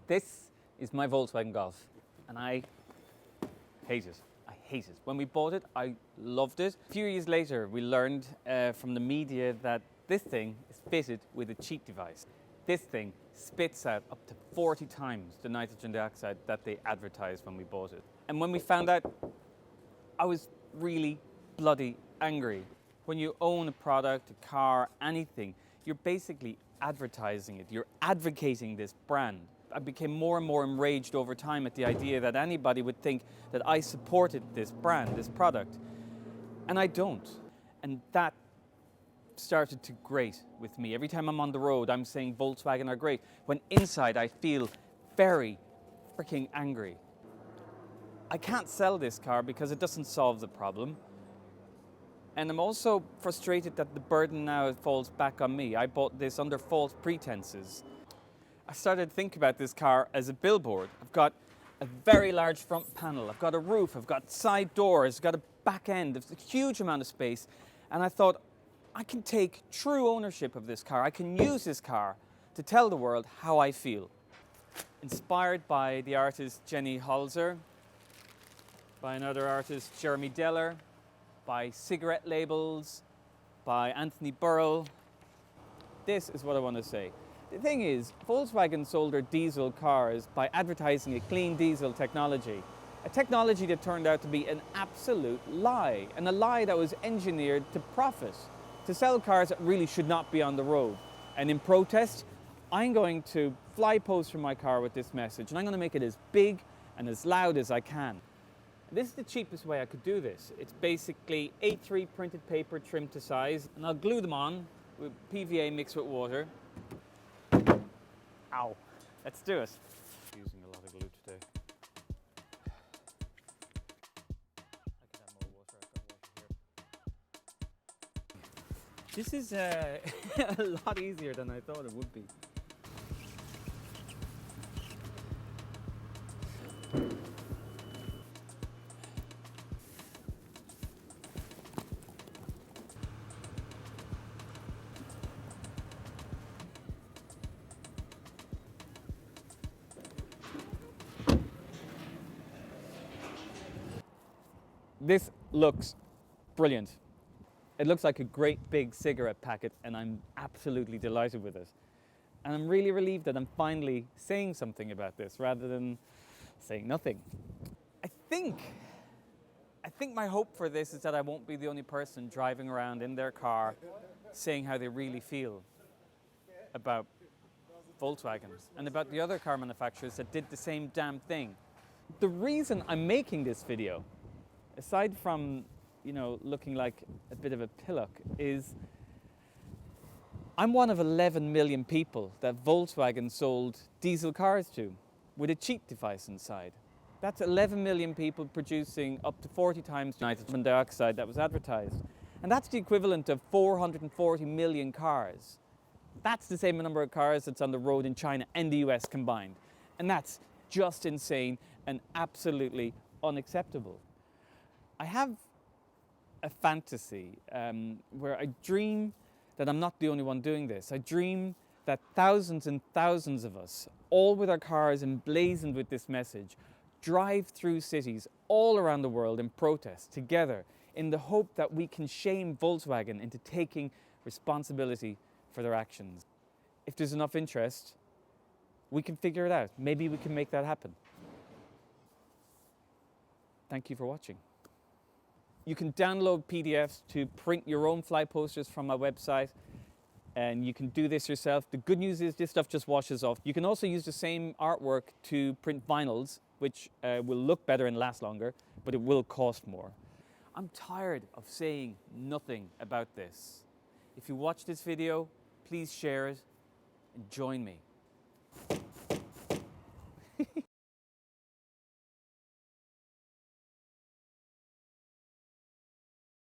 This is my Volkswagen Golf, and I hate it. I hate it. When we bought it, I loved it. A few years later, we learned from the media that this thing is fitted with a cheat device. This thing spits out up to 40 times the nitrogen dioxide that they advertised when we bought it. And when we found out, I was really bloody angry. When you own a product, a car, anything, you're basically advertising it. You're advocating this brand. I became more and more enraged over time at the idea that anybody would think that I supported this brand, this product. And I don't. And that started to grate with me. Every time I'm on the road, I'm saying Volkswagen are great, when inside I feel very freaking angry. I can't sell this car because it doesn't solve the problem. And I'm also frustrated that the burden now falls back on me. I bought this under false pretenses. I started to think about this car as a billboard. I've got a very large front panel, I've got a roof, I've got side doors, I've got a back end, there's a huge amount of space. And I thought, I can take true ownership of this car. I can use this car to tell the world how I feel. Inspired by the artist Jenny Holzer, by another artist, Jeremy Deller, by cigarette labels, by Anthony Burrell. This is what I want to say. The thing is, Volkswagen sold their diesel cars by advertising a clean diesel technology. A technology that turned out to be an absolute lie, and a lie that was engineered to profit, to sell cars that really should not be on the road. And in protest, I'm going to fly poster my car with this message, and I'm going to make it as big and as loud as I can. This is the cheapest way I could do this. It's basically A3 printed paper trimmed to size, and I'll glue them on with PVA mixed with water. Ow. Let's do it. Using a lot of glue today. I could have more water. I've got water here. This is a lot easier than I thought it would be. This looks brilliant. It looks like a great big cigarette packet, and I'm absolutely delighted with it. And I'm really relieved that I'm finally saying something about this rather than saying nothing. I think my hope for this is that I won't be the only person driving around in their car saying how they really feel about Volkswagen and about the other car manufacturers that did the same damn thing. The reason I'm making this video, aside from, looking like a bit of a pillock, is I'm one of 11 million people that Volkswagen sold diesel cars to with a cheat device inside. That's 11 million people producing up to 40 times nitrogen dioxide that was advertised. And that's the equivalent of 440 million cars. That's the same number of cars that's on the road in China and the US combined. And that's just insane and absolutely unacceptable. I have a fantasy where I dream that I'm not the only one doing this. I dream that thousands and thousands of us, all with our cars emblazoned with this message, drive through cities all around the world in protest together in the hope that we can shame Volkswagen into taking responsibility for their actions. If there's enough interest, we can figure it out. Maybe we can make that happen. Thank you for watching. You can download PDFs to print your own fly posters from my website, and you can do this yourself. The good news is this stuff just washes off. You can also use the same artwork to print vinyls, which will look better and last longer, but it will cost more. I'm tired of saying nothing about this. If you watch this video, please share it and join me.